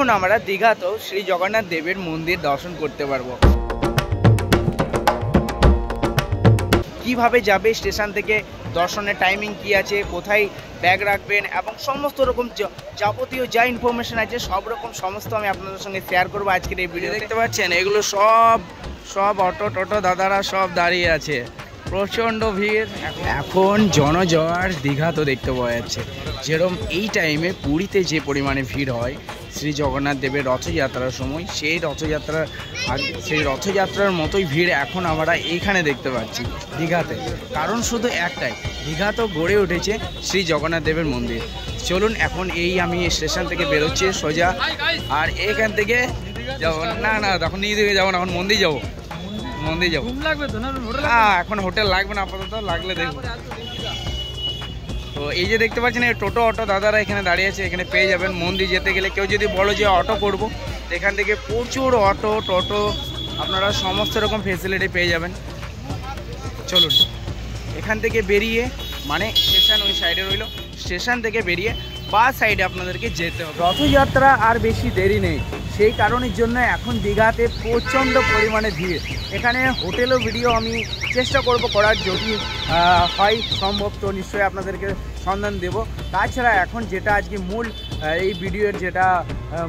এখন আমরা দীঘাতেও শ্রী জগন্নাথ দেবের মন্দির দর্শন করতে পারবো। কিভাবে যাবে, স্টেশন থেকে দর্শনের টাইমিং কি আছে, কোথায় ব্যাগ রাখবেন এবং সমস্ত রকম যাবতীয় যা ইনফরমেশন আছে সব রকম সমস্ত আমি আপনাদের সঙ্গে শেয়ার করবো আজকের এই ভিডিও। দেখতে পাচ্ছেন এগুলো সব অটো টোটো দাদারা সব দাঁড়িয়ে আছে, প্রচণ্ড ভিড়। এখন জনজোয়ার দীঘা তো দেখতে পাওয়া যাচ্ছে। যেরকম এই টাইমে পুরীতে যে পরিমাণে ভিড় হয় শ্রী জগন্নাথ দেবের রথযাত্রার সময়, সেই রথযাত্রার মতোই ভিড় এখন আমরা এইখানে দেখতে পাচ্ছি দীঘাতে। কারণ শুধু একটাই, দীঘা তো গড়ে উঠেছে শ্রী জগন্নাথ দেবের মন্দির। চলুন এখন আমি স্টেশন থেকে বেরোচ্ছি সোজা, আর এখান থেকে যাবো না তখন নিয়ে দিকে যাবো না, এখন মন্দির যাবো। এখন হোটেল লাগবে না আপাতত, লাগলে দেখবো। তো এই যে দেখতে পাচ্ছেন এই টোটো অটো দাদারা এখানে দাঁড়িয়ে আছে, এখানে পেয়ে যাবেন। মন্দির যেতে গেলে কেউ যদি বলো যে অটো করবো, এখান থেকে প্রচুর অটো টোটো আপনারা সমস্ত রকম ফেসিলিটি পেয়ে যাবেন। চলুন এখান থেকে বেরিয়ে, মানে স্টেশন ওই সাইডে রইল, স্টেশন থেকে বেরিয়ে বা সাইডে আপনাদেরকে যেতে হবে। রথযাত্রা আর বেশি দেরি নেই, সেই কারণের জন্য এখন দীঘাতে প্রচণ্ড পরিমাণে ভিড়। এখানে হোটেলও ভিডিও আমি চেষ্টা করব করার, যদি হয় সম্ভব তো নিশ্চয়ই আপনাদেরকে সন্ধান দেব। তাছাড়া এখন যেটা আজকে মূল এই ভিডিওর যেটা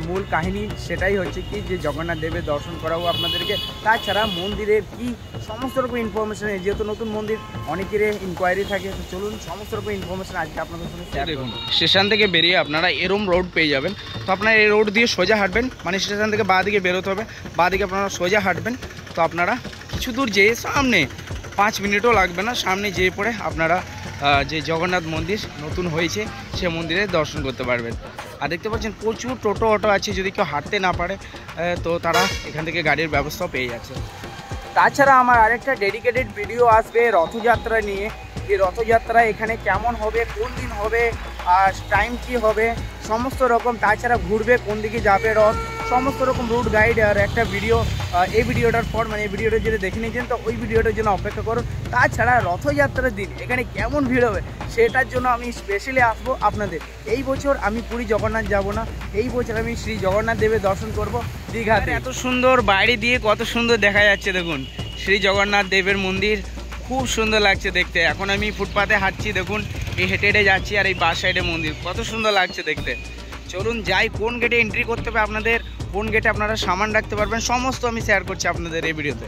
মূল কাহিনী, সেটাই হচ্ছে কি যে জগন্নাথ দেবের দর্শন করাবো আপনাদেরকে। তাছাড়া মন্দিরের কি সমস্ত রকম ইনফরমেশন, যেহেতু নতুন মন্দির অনেকেরই ইনকোয়ারি থাকে, তো চলুন সমস্ত রকম ইনফরমেশন আজকে আপনাদের সঙ্গে শেয়ার করুন। স্টেশন থেকে বেরিয়ে আপনারা এরম রোড পেয়ে যাবেন। তো আপনারা এই রোড দিয়ে সোজা হাঁটবেন, মানে স্টেশন থেকে বাঁ দিকে বেরোতে হবে, বাঁ দিকে আপনারা সোজা হাঁটবেন। তো আপনারা কিছু দূর যেয়ে সামনে 5 মিনিটও লাগবে না, সামনে যেয়ে পড়ে আপনারা যে জগন্নাথ মন্দির নতুন হয়েছে সে মন্দিরে দর্শন করতে পারবেন। আর দেখতে পাচ্ছেন প্রচুর টোটো অটো আছে, যদি কেউ হাঁটতে না পারে তো তারা এখান থেকে গাড়ির ব্যবস্থাও পেয়ে যাচ্ছে। তাছাড়া আমার আরেকটা ডেডিকেটেড ভিডিও আসবে রথযাত্রা নিয়ে, যে রথযাত্রা এখানে কেমন হবে, কোন দিন হবে, আর টাইম কি হবে সমস্ত রকম। তাছাড়া ঘুরবে কোন দিকে যাবে রথ, সমস্ত রকম রুট গাইড আর একটা ভিডিও এই ভিডিওটার পর, মানে এই ভিডিওটা যদি দেখে নিয়েছেন তো ওই ভিডিওটার জন্য অপেক্ষা করুন। তাছাড়া রথযাত্রার দিন এখানে কেমন ভিড় হবে সেটার জন্য আমি স্পেশালি আসবো আপনাদের। এই বছর আমি পুরী জগন্নাথ যাব না, এই বছর আমি শ্রী জগন্নাথ দেবের দর্শন করব দীঘাতে। এত সুন্দর বাইরে দিয়ে কত সুন্দর দেখা যাচ্ছে, দেখুন শ্রী জগন্নাথ দেবের মন্দির খুব সুন্দর লাগছে দেখতে। এখন আমি ফুটপাতে হাঁটছি, দেখুন এই হেঁটে হেঁটে যাচ্ছি, আর এই বাস সাইডে মন্দির কত সুন্দর লাগছে দেখতে। চলুন যাই, কোন গেটে এন্ট্রি করতে হবে আপনাদের, কোন গেটে আপনারা সামান রাখতে পারবেন, সমস্ত আমি শেয়ার করছি আপনাদের এই ভিডিওতে।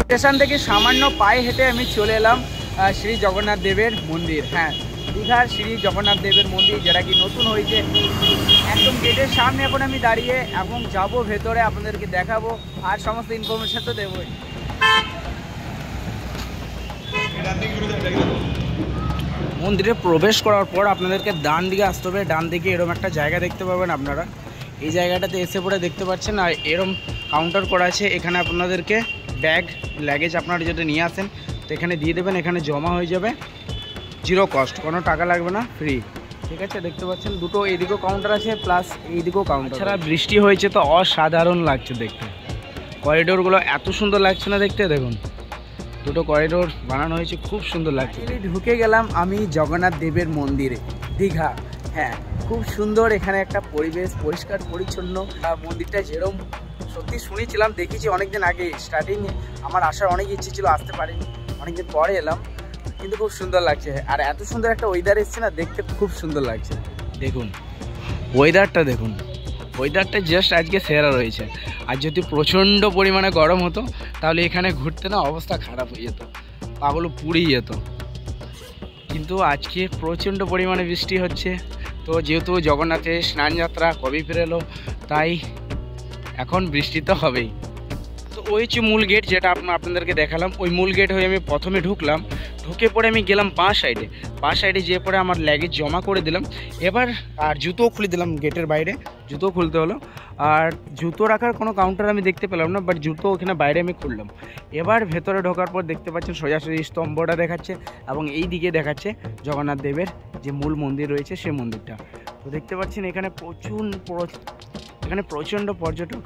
স্টেশন থেকে সামান্য পায়ে হেঁটে আমি চলে এলাম শ্রী জগন্নাথ দেবের মন্দির। হ্যাঁ, দীঘার শ্রী জগন্নাথ দেবের মন্দির, যেটা কি নতুন হয়েছে। একদম গেটের সামনে এখন আমি দাঁড়িয়ে এবং যাব ভেতরে, আপনাদেরকে দেখাবো আর সমস্ত ইনফরমেশন তো দেবই। মন্দিরে প্রবেশ করার পর আপনাদেরকে ডান দিকে আসতে হবে। ডান দিকে এরকম একটা জায়গা দেখতে পাবেন আপনারা, এই জায়গাটাতে এসে পড়ে দেখতে পাচ্ছেন, আর এরকম কাউন্টার করা আছে। এখানে আপনাদেরকে ব্যাগ লাগেজ আপনারা যেটা নিয়ে আসেন তো এখানে দিয়ে দেবেন, এখানে জমা হয়ে যাবে, 0 কস্ট, কোনো টাকা লাগবে না, ফ্রি। ঠিক আছে, দেখতে পাচ্ছেন দুটো এইদিকেও কাউন্টার আছে, প্লাস এইদিকেও কাউন্টার। ছাড়া বৃষ্টি হয়েছে তো অসাধারণ লাগছে দেখতে, করিডোরগুলো এত সুন্দর লাগছে না দেখতে। দেখুন দুটো করিডোর বানানো হয়েছে, খুব সুন্দর লাগছে। ঢুকে গেলাম আমি জগন্নাথ দেবের মন্দিরে দীঘা। হ্যাঁ, খুব সুন্দর এখানে একটা পরিবেশ, পরিষ্কার পরিচ্ছন্ন। মন্দিরটা যেরকম সত্যি শুনেছিলাম, দেখেছি অনেকদিন আগে, স্টার্টিংয়ে আমার আসার অনেক ইচ্ছে ছিল, আসতে পারিনি, অনেকদিন পরে এলাম, কিন্তু খুব সুন্দর লাগছে। আর এত সুন্দর একটা ওয়েদার এসছে না, দেখতে খুব সুন্দর লাগছে। দেখুন ওয়েদারটা, দেখুন ওয়েদারটা জাস্ট আজকে সেরা রয়েছে। আর যদি প্রচণ্ড পরিমাণে গরম হতো তাহলে এখানে ঘুরতে না অবস্থা খারাপ হয়ে যেত, পাগুলো পুড়েই যেত। কিন্তু আজকে প্রচণ্ড পরিমাণে বৃষ্টি হচ্ছে, তো যেহেতু জগন্নাথের স্নানযাত্রা কবে ফিরেলো, তাই এখন বৃষ্টি তো হবেই। তো ওই হচ্ছে মূল গেট, যেটা আপনাদেরকে দেখালাম। ওই মূল গেট হয়ে আমি প্রথমে ঢুকলাম, ঢুকে পরে আমি গেলাম বাঁ সাইডে যেয়ে পরে আমার লাগেজ জমা করে দিলাম। এবার আর জুতোও খুলে দিলাম, গেটের বাইরে জুতো খুলতে হলো। আর জুতো রাখার কোনো কাউন্টার আমি দেখতে পেলাম না, বাট জুতো ওখানে বাইরে আমি খুললাম। এবার ভেতরে ঢোকার পর দেখতে পাচ্ছেন সোজাসুজি স্তম্ভটা দেখাচ্ছে, এবং এই দিকে দেখাচ্ছে জগন্নাথ দেবের যে মূল মন্দির রয়েছে সে মন্দিরটা। তো দেখতে পাচ্ছেন এখানে প্রচণ্ড পর্যটক।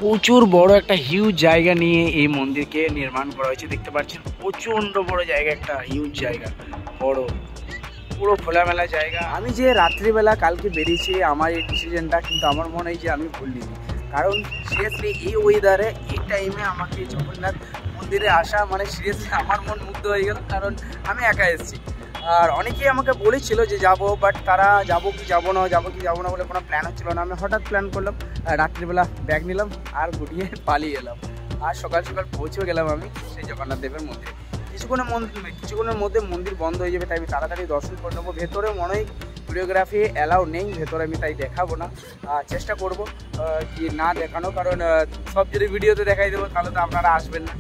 প্রচুর বড় একটা হিউজ জায়গা নিয়ে এই মন্দিরকে নির্মাণ করা হয়েছে। দেখতে পাচ্ছেন প্রচণ্ড বড় জায়গা, একটা হিউজ জায়গা, বড় পুরো খোলামেলা জায়গা। আমি যে রাত্রিবেলা কালকে বেরিয়েছি আমার এই ডিসিশনটা কিন্তু আমার মনে হয় যে আমি ভুল নিই, কারণ সিরিয়াসলি এই ওয়েদারে এই টাইমে আমাকে জগন্নাথ মন্দিরে আসা মানে সিরিয়াসলি আমার মন মুগ্ধ হয়ে গেল, কারণ আমি একা এসেছি। আর অনেকেই আমাকে বলেছিল যে যাব, বাট তারা যাবো কি যাবো না বলে কোনো প্ল্যান হচ্ছিল না। আমি হঠাৎ প্ল্যান করলাম, রাত্রিবেলা ব্যাগ নিলাম আর গুটিয়ে পালিয়ে এলাম, আর সকাল সকাল পৌঁছেও গেলাম আমি সেই জগন্নাথ দেবের মন্দিরে। কিছুক্ষণের মধ্যে মন্দির বন্ধ হয়ে যাবে, তাই আমি তাড়াতাড়ি দর্শন করে নেবো। ভেতরে মনে হয় ভিডিওগ্রাফি অ্যালাউ নেই ভেতরে, আমি তাই দেখাবো না, চেষ্টা করব কি না দেখানো, কারণ সব যদি ভিডিওতে দেখাই দেবো তাহলে তো আপনারা আসবেন না।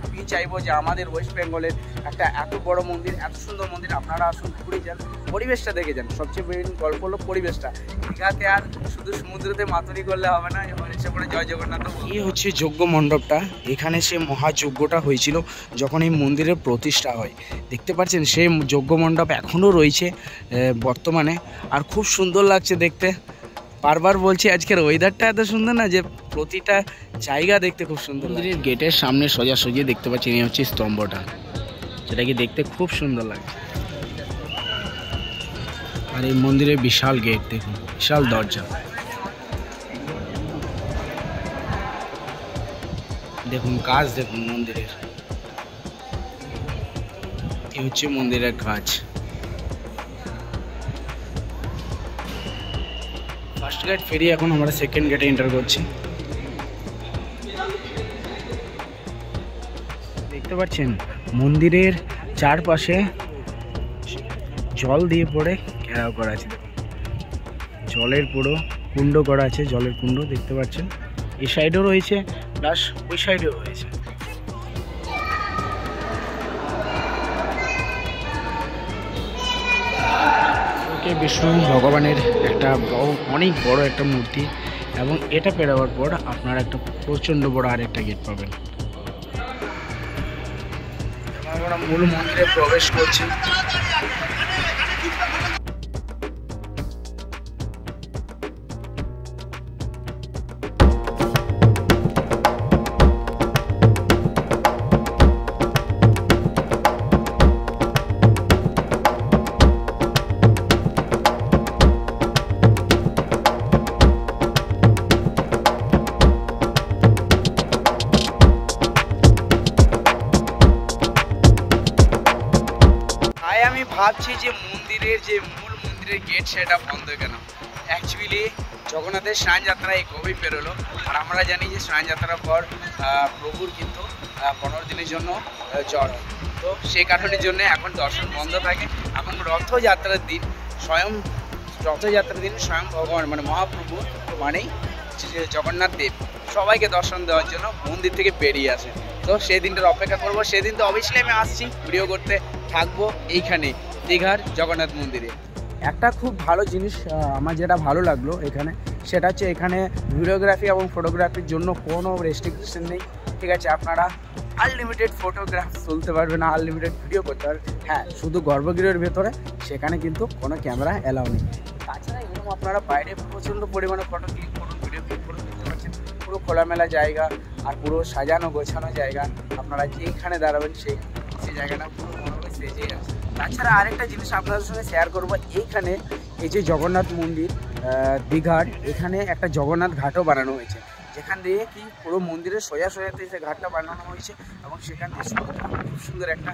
আমি চাইবো যে আমাদের ওয়েস্ট বেঙ্গলের একটা এত বড় মন্দির, এত সুন্দর মন্দির, আপনারা আসুন, ঘুরে যান, পরিবেশটা দেখে যান। সবচেয়ে মেইন গল্প হলো পরিবেশটা। দীঘাতে আর শুধু সমুদ্রতে মাতুরি করলে হবে না, এবার এসে পরে জয় জগন্নাথ। এই হচ্ছে যজ্ঞ মণ্ডপটা, এখানে সে মহাযজ্ঞটা হয়েছিল যখন এই মন্দিরের প্রতিষ্ঠা হয়। দেখতে পাচ্ছেন সেই যজ্ঞ মণ্ডপ এখনও রয়েছে বর্তমানে, আর খুব সুন্দর লাগছে দেখতে। বারবার বলছি আজকের ওয়েদারটা এত সুন্দর না, যে প্রতিটা জায়গা দেখতে খুব সুন্দর। মন্দিরের গেটের সামনে সোজাসুজি দেখতে পাচ্ছেন এই হচ্ছে স্তম্ভটা, যেটা কি দেখতে খুব সুন্দর লাগছে। আর এই মন্দিরের বিশাল গেট দেখুন, বিশাল দরজা দেখুন, কাজ দেখুন মন্দিরের। এই হচ্ছে মন্দিরের কাজ। ফার্স্ট গেট ফেরি, এখন আমরা সেকেন্ড গেটে এন্টার করছি। দেখতে পাচ্ছেন মন্দিরের চারপাশে জল দিয়ে পড়ে ঘেরাও করা আছে, জলের পুরো কুণ্ড করা আছে, জলের কুণ্ড দেখতে পাচ্ছেন। এই সাইডেও রয়েছে প্লাস ওই সাইডেও রয়েছে। বিষ্ণু ভগবানের একটা অনেক বড় একটা মূর্তি, এবং এটা পেরোবার পর আপনারা একটা প্রচণ্ড বড় আরেকটা গেট পাবেন। আমরা মূল মন্দিরে প্রবেশ করছি। আমি ভাবছি যে মন্দিরের যে মূল মন্দিরের গেট সেটা বন্ধ কেন। অ্যাকচুয়ালি জগন্নাথের স্নানযাত্রা এই কবেই পেরোলো, আর আমরা জানি যে স্নানযাত্রার পর প্রভুর কিন্তু 15 দিনের জন্য জ্বর হয়, তো সেই কারণের জন্য এখন দর্শন বন্ধ থাকে। এখন রথযাত্রার দিন স্বয়ং ভগবান মানে মহাপ্রভু মানেই জগন্নাথ দেব সবাইকে দর্শন দেওয়ার জন্য মন্দির থেকে বেরিয়ে আসে। তো সেই দিনটার অপেক্ষা করবো, সেদিন তো অবশ্যই আমি আসছি, ভিডিও করতে থাকবো এইখানে দীঘার জগন্নাথ মন্দিরে। একটা খুব ভালো জিনিস আমার যেটা ভালো লাগলো এখানে, সেটা হচ্ছে এখানে ভিডিওগ্রাফি এবং ফটোগ্রাফির জন্য কোনো রেস্ট্রিকশন নেই, ঠিক আছে। আপনারা আনলিমিটেড ফটোগ্রাফ তুলতে পারবেন, আনলিমিটেড ভিডিও করতে পারবেন। হ্যাঁ, শুধু গর্ভগৃহের ভেতরে সেখানে কিন্তু কোনো ক্যামেরা অ্যালাউ নেই। তাছাড়া এরকম আপনারা বাইরে প্রচণ্ড পরিমাণে ফটো ক্লিক করুন, ভিডিও ক্লিক করুন, দেখতে পাচ্ছেন পুরো খোলামেলা জায়গা আর পুরো সাজানো গোছানো জায়গা। আপনারা যেখানে দাঁড়াবেন সেই জায়গাটা পুরো সেজে আছে। তাছাড়া আরেকটা জিনিস আপনাদের সঙ্গে শেয়ার করবো, এইখানে এই যে জগন্নাথ মন্দির দীঘার, এখানে একটা জগন্নাথ ঘাটও বানানো হয়েছে, যেখান দিয়ে কি পুরো মন্দিরের সোজাতে সে ঘাটটা বানানো হয়েছে, এবং সেখান থেকে খুব সুন্দর একটা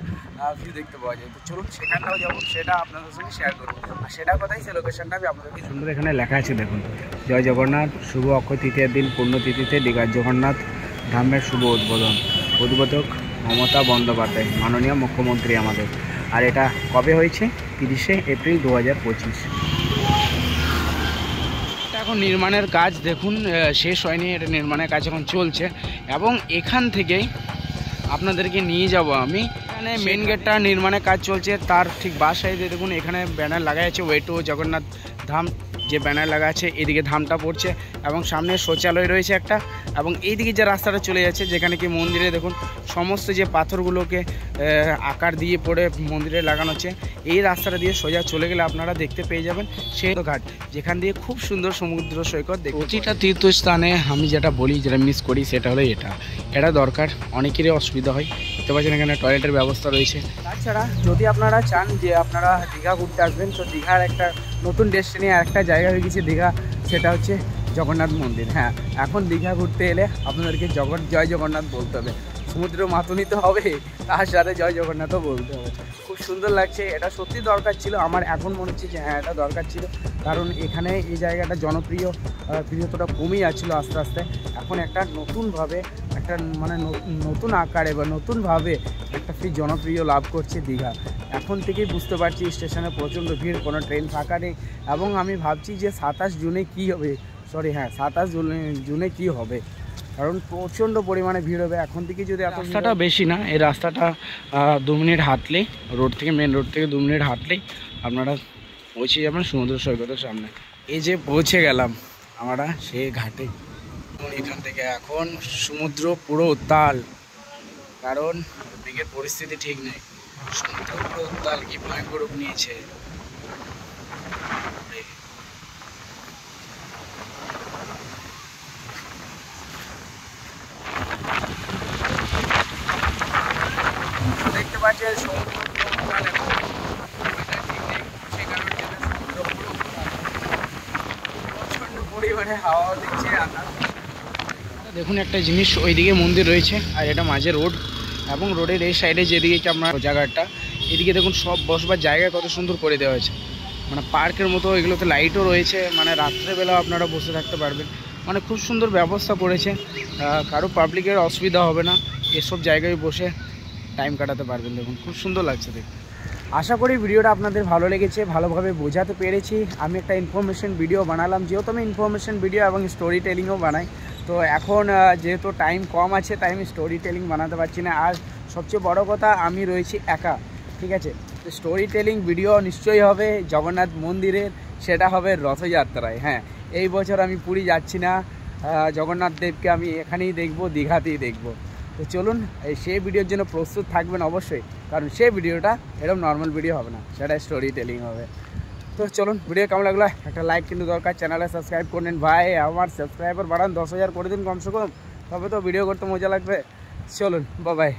ভিউ দেখতে পাওয়া যায়। তো চলুন সেখানটাও যাবো, সেটা আপনাদের সঙ্গে শেয়ার করবো। আর সেটা কোথায়, সে লোকেশনটা আমি আপনাদেরকে সুন্দর এখানে লেখা আছে দেখুন, জয় জগন্নাথ, শুভ অক্ষয় তৃতীয়ার দিন পুণ্যতিথিতে দীঘার জগন্নাথ ধামের শুভ উদ্বোধক মমতা বন্দ্যোপাধ্যায়, মাননীয় মুখ্যমন্ত্রী আমাদের। আর এটা কবে হয়েছে? 30শে এপ্রিল 2025। এখন নির্মাণের কাজ দেখুন শেষ হয়নি, এটা নির্মাণের কাজ এখন চলছে, এবং এখান থেকেই আপনাদেরকে নিয়ে যাব আমি। এখানে মেন গেটটা নির্মাণের কাজ চলছে, তার ঠিক বাঁ সাইডে দেখুন এখানে ব্যানার লাগাই আছে ওয়ে টু জগন্নাথ ধাম যে ব্যানার লাগা আছে এদিকে ধামটা পড়ছে এবং সামনে শৌচালয় রয়েছে একটা, এবং এইদিকে যে রাস্তাটা চলে যাচ্ছে যেখানে কি মন্দিরে দেখুন সমস্ত যে পাথরগুলোকে আকার দিয়ে পড়ে মন্দিরে লাগানো হচ্ছে, এই রাস্তাটা দিয়ে সোজা চলে গেলে আপনারা দেখতে পেয়ে যাবেন সেই ঘাট, যেখান দিয়ে খুব সুন্দর সমুদ্র সৈকত। প্রতিটা তীর্থস্থানে আমি যেটা বলি, যেটা মিস করি সেটা হলো এটা দরকার, অনেকেরই অসুবিধা হয়। দেখতে পাচ্ছেন এখানে টয়লেটের ব্যবস্থা রয়েছে। তাছাড়া যদি আপনারা চান যে আপনারা দীঘা ঘুরতে আসবেন, তো দীঘার একটা নতুন ডেস্টিনি একটা জায়গা হয়ে গেছে দীঘা, সেটা হচ্ছে জগন্নাথ মন্দির। হ্যাঁ, এখন দীঘা ঘুরতে এলে আপনাদেরকে জয় জগন্নাথ বলতে হবে, সমুদ্র মাতুনি তো হবে, তার সাথে জয় জগন্নাথও বলতে হবে। খুব সুন্দর লাগছে, এটা সত্যি দরকার ছিল আমার, এখন মনে হচ্ছে যে হ্যাঁ এটা দরকার ছিল, কারণ এখানে এই জায়গাটা প্রিয়তাটা কমেই যাচ্ছিলো আস্তে আস্তে। এখন একটা নতুনভাবে একটা মানে নতুন আকারে বা নতুনভাবে একটা জনপ্রিয় লাভ করছে দীঘা। এখন থেকেই বুঝতে পারছি স্টেশনে প্রচণ্ড ভিড়, কোনো ট্রেন ফাঁকা নেই, এবং আমি ভাবছি যে 27 জুনে কী হবে, 27 জুনে কী হবে, কারণ প্রচণ্ড পরিমাণে ভিড় হবে এখন থেকে। যদি রাস্তাটা বেশি না, এই রাস্তাটা 2 মিনিট হাঁটলেই মেন রোড থেকে 2 মিনিট হাঁটলেই আপনারা পৌঁছে যাবেন সমুদ্র সৈকতের সামনে। এই যে পৌঁছে গেলাম আমরা সেই ঘাটে, এখান থেকে এখন সমুদ্র পুরো উত্তাল, কারণ দিকের পরিস্থিতি ঠিক নেই, সমুদ্র পুরো উত্তাল, কি ভয়ঙ্কর রূপ নিয়েছে। দেখতে পাচ্ছেন সমুদ্র প্রচন্ড পরিমাণে হাওয়া দিচ্ছে। দেখুন একটা জিনিস, ওইদিকে মন্দির রয়েছে আর এটা মাঝে রোড, এবং রোডের এই সাইডে যেদিকে কি আপনার জায়গাটা, এদিকে দেখুন সব বসবার জায়গা কত সুন্দর করে দেওয়া হয়েছে, মানে পার্কের মতো। এগুলোতে লাইটও রয়েছে, মানে রাত্রেবেলাও আপনারা বসে থাকতে পারবেন, মানে খুব সুন্দর ব্যবস্থা করেছে, কারো পাবলিকের অসুবিধা হবে না, এসব জায়গায় বসে টাইম কাটাতে পারবেন। দেখুন খুব সুন্দর লাগছে দেখতে। আশা করি ভিডিওটা আপনাদের ভালো লেগেছে, ভালোভাবে বোঝাতে পেরেছি। আমি একটা ইনফরমেশন ভিডিও বানালাম, যেহেতু আমি ইনফরমেশন ভিডিও এবং স্টোরি টেলিংও বানাই, তো এখন যেহেতু টাইম কম আছে তাই আমি স্টোরি টেলিং বানাতে পারছি না। আর সবচেয়ে বড় কথা, আমি রয়েছি একা, ঠিক আছে, তো স্টোরি টেলিং ভিডিও নিশ্চয়ই হবে জগন্নাথ মন্দিরের, সেটা হবে রথযাত্রায়। হ্যাঁ, এই বছর আমি পুরী যাচ্ছি না, জগন্নাথ দেবকে আমি এখানেই দেখব, দীঘাতেই দেখব। তো চলুন সেই ভিডিওর জন্য প্রস্তুত থাকবেন অবশ্যই, কারণ সেই ভিডিওটা এরকম নর্মাল ভিডিও হবে না, সেটা স্টোরি টেলিং হবে। তো চলুন, ভিডিও কেমন লাগলো একটা লাইক কিন্তু দরকার, চ্যানেলে সাবস্ক্রাইব করে নিন ভাই, আমার সাবস্ক্রাইবার বাড়ান 10,000 করে দিন কমসে কম, তবে তো ভিডিও করতে মজা লাগবে। চলুন, বাই বাই।